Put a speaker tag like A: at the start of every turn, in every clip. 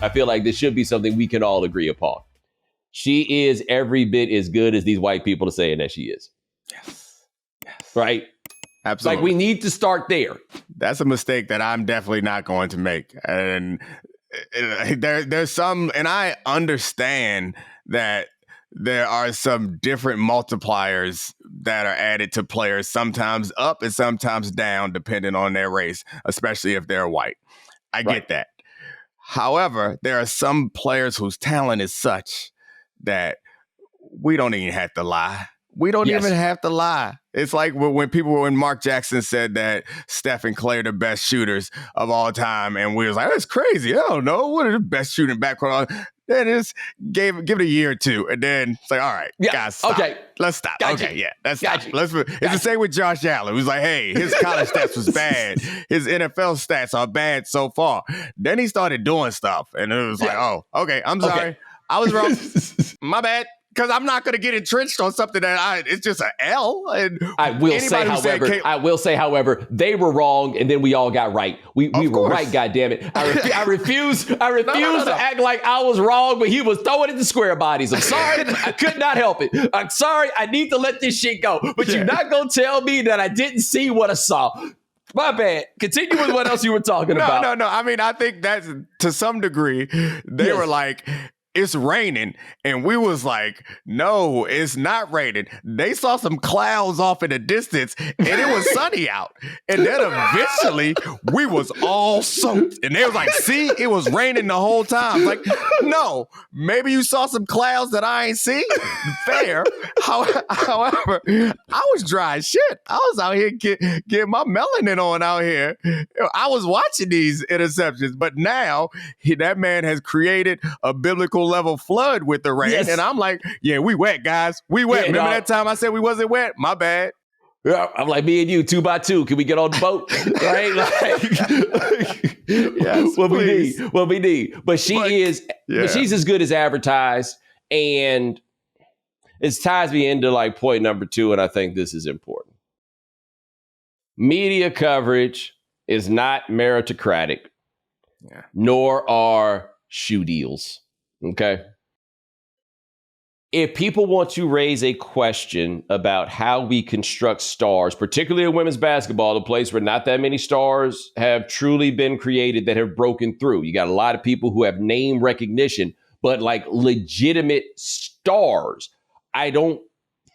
A: I feel like this should be something we can all agree upon. She is every bit as good as these white people are saying that she is.
B: Yes.
A: Right?
B: Absolutely.
A: Like, we need to start there.
B: That's a mistake that I'm definitely not going to make. And there's some, and I understand that there are some different multipliers that are added to players, sometimes up and sometimes down, depending on their race, especially if they're white. I get that. However, there are some players whose talent is such that we don't even have to lie. We don't even have to lie. It's like when Mark Jackson said that Steph and Clay are the best shooters of all time, and we was like, that's crazy. I don't know. What are the best shooting backcourt? Then it's give it a year or two, and then it's like, all right, guys, stop.
A: Okay,
B: let's stop.
A: Gotcha.
B: Okay, let's stop.
A: Gotcha.
B: It's the same with Josh Allen. It was like, hey, his college stats was bad. His NFL stats are bad so far. Then he started doing stuff, and it was like, oh, okay, I'm sorry.
A: Okay.
B: I was wrong. My bad. Because I'm not going to get entrenched on something that it's just an L. And
A: I will say, however, they were wrong, and then we all got right. We were right, goddammit. I refuse to act like I was wrong, but he was throwing it to square bodies. I'm sorry. I could not help it. I'm sorry. I need to let this shit go. But you're not going to tell me that I didn't see what I saw. My bad. Continue with what else you were talking about.
B: No. I mean, I think that's, to some degree, they were like, it's raining. And we was like, no, it's not raining. They saw some clouds off in the distance and it was sunny out. And then eventually we was all soaked. And they was like, see, it was raining the whole time. Like, no, maybe you saw some clouds that I ain't see. Fair. However, I was dry as shit. I was out here getting my melanin on out here. I was watching these interceptions, but now that man has created a biblical level flood with the rain. Yes. And I'm like, yeah, we wet, guys. We wet. Remember that time I said we wasn't wet? My bad.
A: Yeah, I'm like, me and you, 2 by 2. Can we get on the boat? Right?
B: Yes,
A: what we need. But she's as good as advertised. And it ties me into like point number 2. And I think this is important. Media coverage is not meritocratic, nor are shoe deals. Okay. If people want to raise a question about how we construct stars, particularly in women's basketball, a place where not that many stars have truly been created that have broken through. You got a lot of people who have name recognition, but like legitimate stars. I don't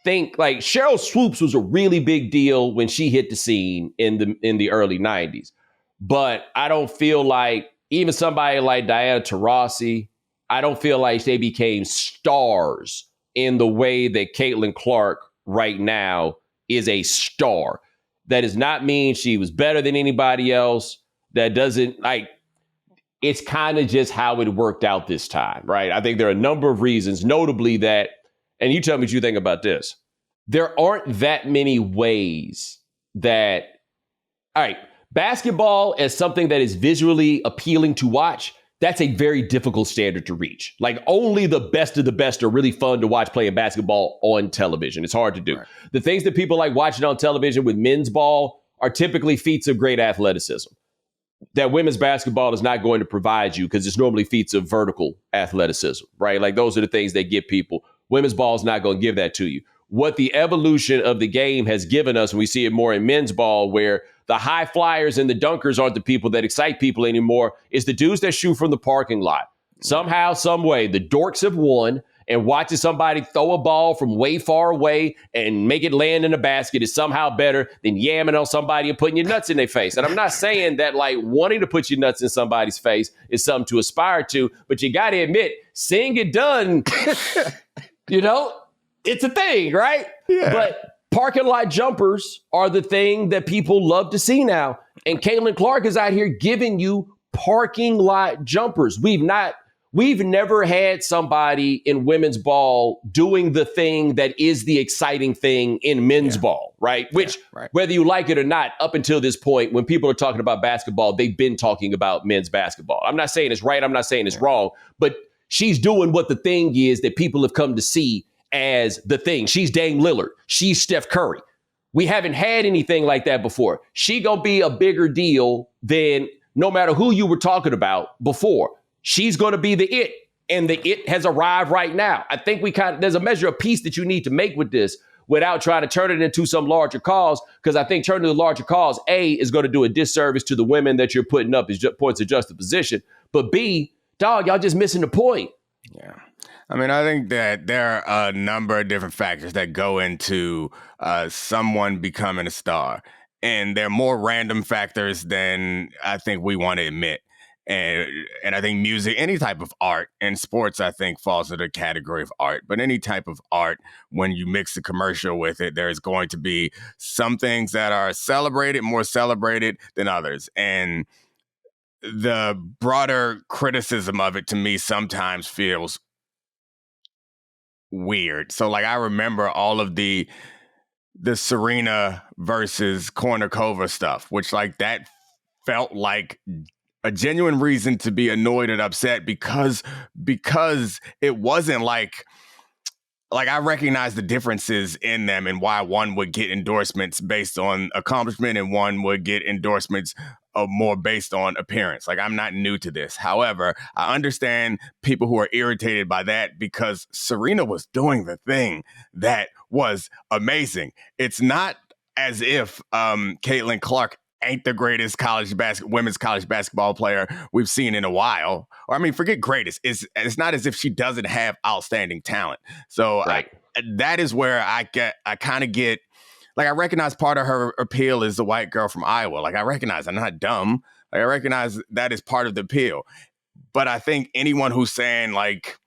A: think like Cheryl Swoops was a really big deal when she hit the scene in the early 90s. But I don't feel like even somebody like Diana Taurasi, I don't feel like they became stars in the way that Caitlin Clark right now is a star. That does not mean she was better than anybody else. That doesn't, like, it's kind of just how it worked out this time, right? I think there are a number of reasons, notably that, and you tell me what you think about this. There aren't that many ways that, all right, basketball as something that is visually appealing to watch, that's a very difficult standard to reach. Like, only the best of the best are really fun to watch playing basketball on television. It's hard to do. Right. The things that people like watching on television with men's ball are typically feats of great athleticism that women's basketball is not going to provide you, because it's normally feats of vertical athleticism, right? Like, those are the things that get people. Women's ball is not going to give that to you. What the evolution of the game has given us, and we see it more in men's ball, where the high flyers and the dunkers aren't the people that excite people anymore, is the dudes that shoot from the parking lot. Somehow, some way, the dorks have won, and watching somebody throw a ball from way far away and make it land in a basket is somehow better than yamming on somebody and putting your nuts in their face. And I'm not saying that like wanting to put your nuts in somebody's face is something to aspire to, but you got to admit, seeing it done, you know, it's a thing, right? Yeah. But parking lot jumpers are the thing that people love to see now. And Caitlin Clark is out here giving you parking lot jumpers. We've never had somebody in women's ball doing the thing that is the exciting thing in men's ball, right? Which, whether you like it or not, up until this point, when people are talking about basketball, they've been talking about men's basketball. I'm not saying it's right. I'm not saying it's wrong, but she's doing what the thing is that people have come to see as the thing. She's Dame Lillard. She's Steph Curry. We haven't had anything like that before. She gonna be a bigger deal than no matter who you were talking about before. she's going to be the it. And the it has arrived right now. I think there's a measure of peace that you need to make with this without trying to turn it into some larger cause. Because I think turning to the larger cause, A, is going to do a disservice to the women that you're putting up as points of juxtaposition. But B, dog, y'all just missing the point.
B: Yeah. I mean, I think that there are a number of different factors that go into someone becoming a star. And they're more random factors than I think we want to admit. And I think music, any type of art, and sports, I think, falls into the category of art. But any type of art, when you mix the commercial with it, there's going to be some things that are celebrated, more celebrated than others. And the broader criticism of it, to me, sometimes feels weird. So, like, I remember all of the Serena versus Kornikova stuff, which, like, that felt like a genuine reason to be annoyed and upset because it wasn't like I recognize the differences in them and why one would get endorsements based on accomplishment and one would get endorsements more based on appearance. Like, I'm not new to this. However, I understand people who are irritated by that because Serena was doing the thing that was amazing. It's not as if Caitlin Clark ain't the greatest women's college basketball player we've seen in a while. Or, I mean, forget greatest. It's not as if she doesn't have outstanding talent. So
A: right.
B: That is where I kind of get, like, I recognize part of her appeal is the white girl from Iowa. Like, I recognize, I'm not dumb. Like, I recognize that is part of the appeal. But I think anyone who's saying, like,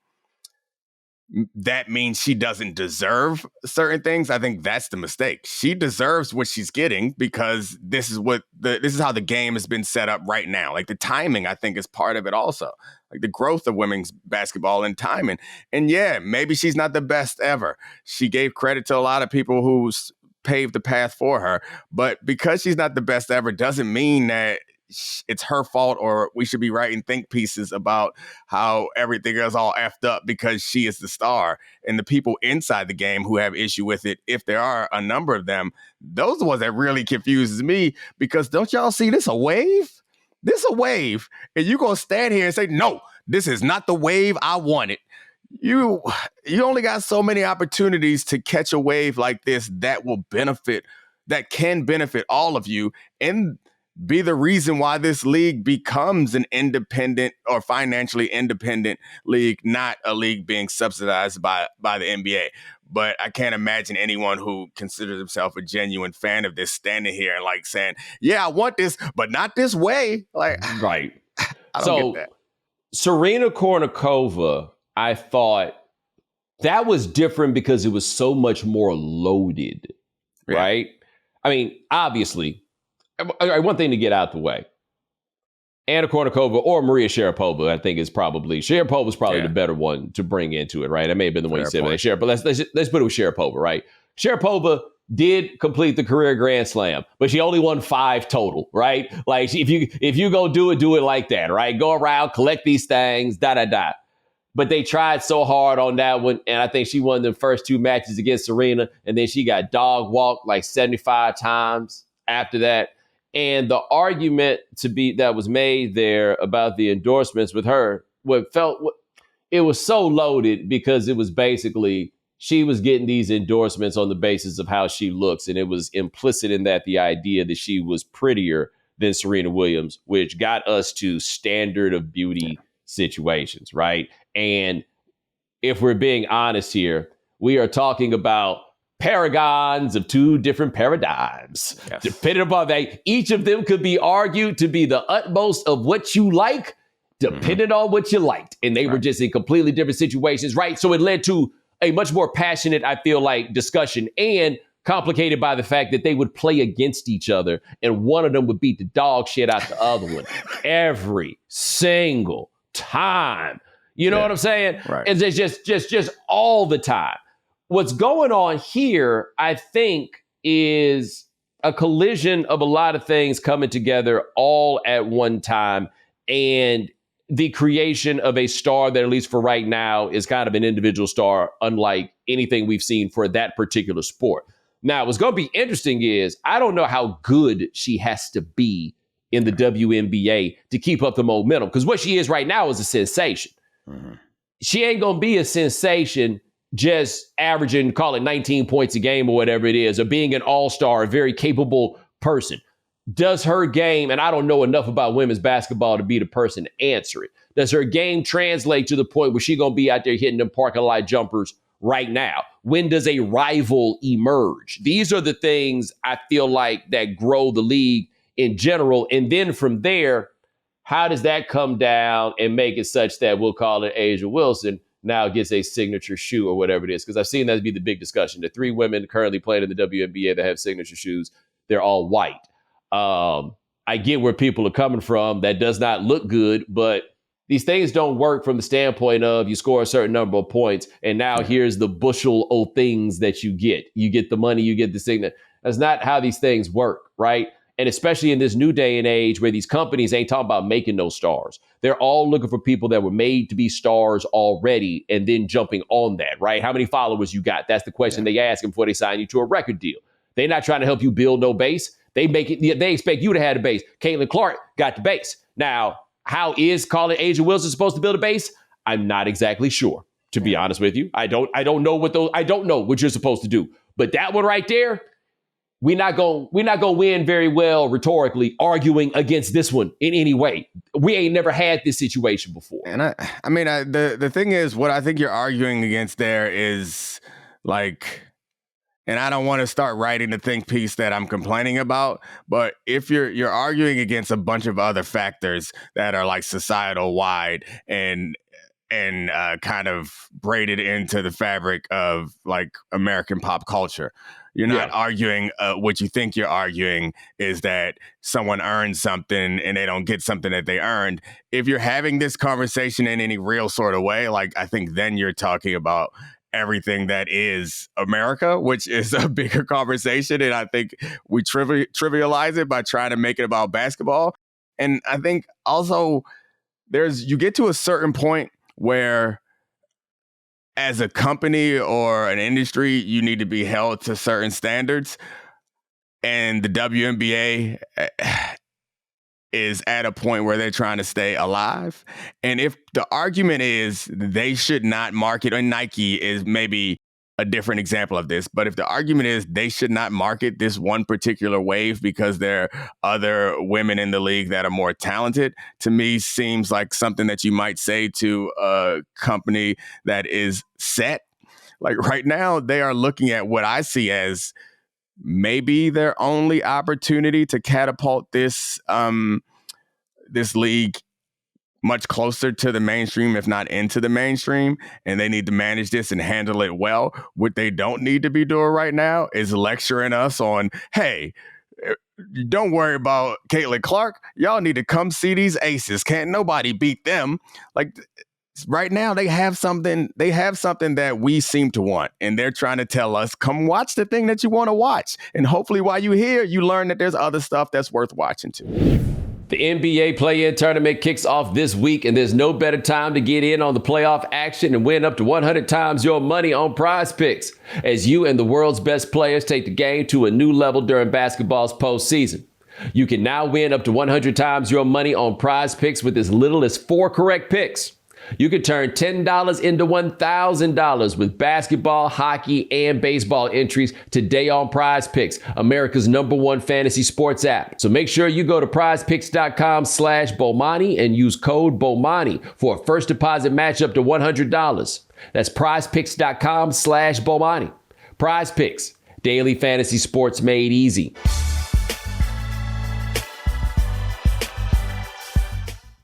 B: that means she doesn't deserve certain things, I think that's the mistake. She deserves what she's getting because this is how the game has been set up right now. Like, the timing, I think, is part of it also. Like, the growth of women's basketball and timing. And yeah, maybe she's not the best ever. She gave credit to a lot of people who paved the path for her. But because she's not the best ever doesn't mean that it's her fault or we should be writing think pieces about how everything is all effed up because she is the star. And the people inside the game who have issue with it, if there are a number of them, those are the ones that really confuses me because don't y'all see this a wave? This a wave. And you're going to stand here and say, no, this is not the wave I wanted. You only got so many opportunities to catch a wave like this that can benefit all of you and be the reason why this league becomes an independent or financially independent league, not a league being subsidized by the NBA. But I can't imagine anyone who considers himself a genuine fan of this standing here and like saying, yeah, I want this, but not this way. Like,
A: right.
B: I don't get that.
A: Serena Kornikova, I thought that was different because it was so much more loaded, right? I mean, obviously, one thing to get out the way. Anna Kournikova or Maria Sharapova, I think Sharapova's probably the better one to bring into it, right? That may have been the one you said, but let's put it with Sharapova, right? Sharapova did complete the career Grand Slam, but she only won 5 total, right? Like, if you go do it like that, right? Go around, collect these things, da-da-da. But they tried so hard on that one, and I think she won the first 2 matches against Serena, and then she got dog walked like 75 times after that. And the argument that was made there about the endorsements with her, it was so loaded because it was basically she was getting these endorsements on the basis of how she looks. And it was implicit in that the idea that she was prettier than Serena Williams, which got us to standard of beauty situations, right? And if we're being honest here, we are talking about paragons of 2 different paradigms. Yes. Depending upon that, each of them could be argued to be the utmost of what you like, depending on what you liked. And they were just in completely different situations, right? So it led to a much more passionate, I feel like, discussion and complicated by the fact that they would play against each other and one of them would beat the dog shit out the other one every single time. You know what I'm saying?
B: Right.
A: And it's just all the time. What's going on here, I think, is a collision of a lot of things coming together all at one time. And the creation of a star that, at least for right now, is kind of an individual star, unlike anything we've seen for that particular sport. Now, what's going to be interesting is I don't know how good she has to be in the WNBA to keep up the momentum. Because what she is right now is a sensation. Mm-hmm. She ain't going to be a sensation just averaging, call it 19 points a game or whatever it is, or being an all-star, a very capable person. Does her game, and I don't know enough about women's basketball to be the person to answer it, does her game translate to the point where she's going to be out there hitting them parking lot jumpers right now? When does a rival emerge? These are the things I feel like that grow the league in general. And then from there, how does that come down and make it such that we'll call it Asia Wilson now gets a signature shoe or whatever it is? Because I've seen that be the big discussion. The 3 women currently playing in the WNBA that have signature shoes, they're all white. I get where people are coming from. That does not look good, but these things don't work from the standpoint of you score a certain number of points, and now here's the bushel of things that you get. You get the money, you get the signature. That's not how these things work, right? And especially in this new day and age where these companies ain't talking about making no stars. They're all looking for people that were made to be stars already and then jumping on that, right? How many followers you got? That's the question they ask them before they sign you to a record deal. They're not trying to help you build no base. They expect you to have the base. Caitlin Clark got the base. Now, how is calling Asia Wilson supposed to build a base? I'm not exactly sure, to be honest with you. I don't know what you're supposed to do. But that one right there, we're not gonna win very well rhetorically arguing against this one in any way. We ain't never had this situation before.
B: And I mean, the thing is, what I think you're arguing against there is like, and I don't want to start writing the think piece that I'm complaining about, but if you're arguing against a bunch of other factors that are like societal wide and kind of braided into the fabric of like American pop culture, you're not arguing what you think you're arguing is that someone earned something and they don't get something that they earned. If you're having this conversation in any real sort of way, like I think then you're talking about everything that is America, which is a bigger conversation. And I think we trivialize it by trying to make it about basketball. And I think also you get to a certain point where as a company or an industry, you need to be held to certain standards. And the WNBA is at a point where they're trying to stay alive. And if the argument is they should not market, and Nike is maybe a different example of this, but if the argument is they should not market this one particular wave because there are other women in the league that are more talented, to me seems like something that you might say to a company that is set. Like right now, they are looking at what I see as maybe their only opportunity to catapult this league much closer to the mainstream, if not into the mainstream, and they need to manage this and handle it well. What they don't need to be doing right now is lecturing us on, hey, don't worry about Caitlin Clark. Y'all need to come see these aces. Can't nobody beat them. Like right now, they have something that we seem to want, and they're trying to tell us, come watch the thing that you want to watch. And hopefully while you're here, you learn that there's other stuff that's worth watching too.
A: The NBA play-in tournament kicks off this week, and there's no better time to get in on the playoff action and win up to 100 times your money on Prize Picks as you and the world's best players take the game to a new level during basketball's postseason. You can now win up to 100 times your money on Prize Picks with as little as 4 correct picks. You can turn $10 into $1,000 with basketball, hockey, and baseball entries today on Prize Picks, America's #1 fantasy sports app. So make sure you go to prizepicks.com/Bomani and use code Bomani for a first deposit match up to $100. That's prizepicks.com/Bomani. Prize Picks, daily fantasy sports made easy.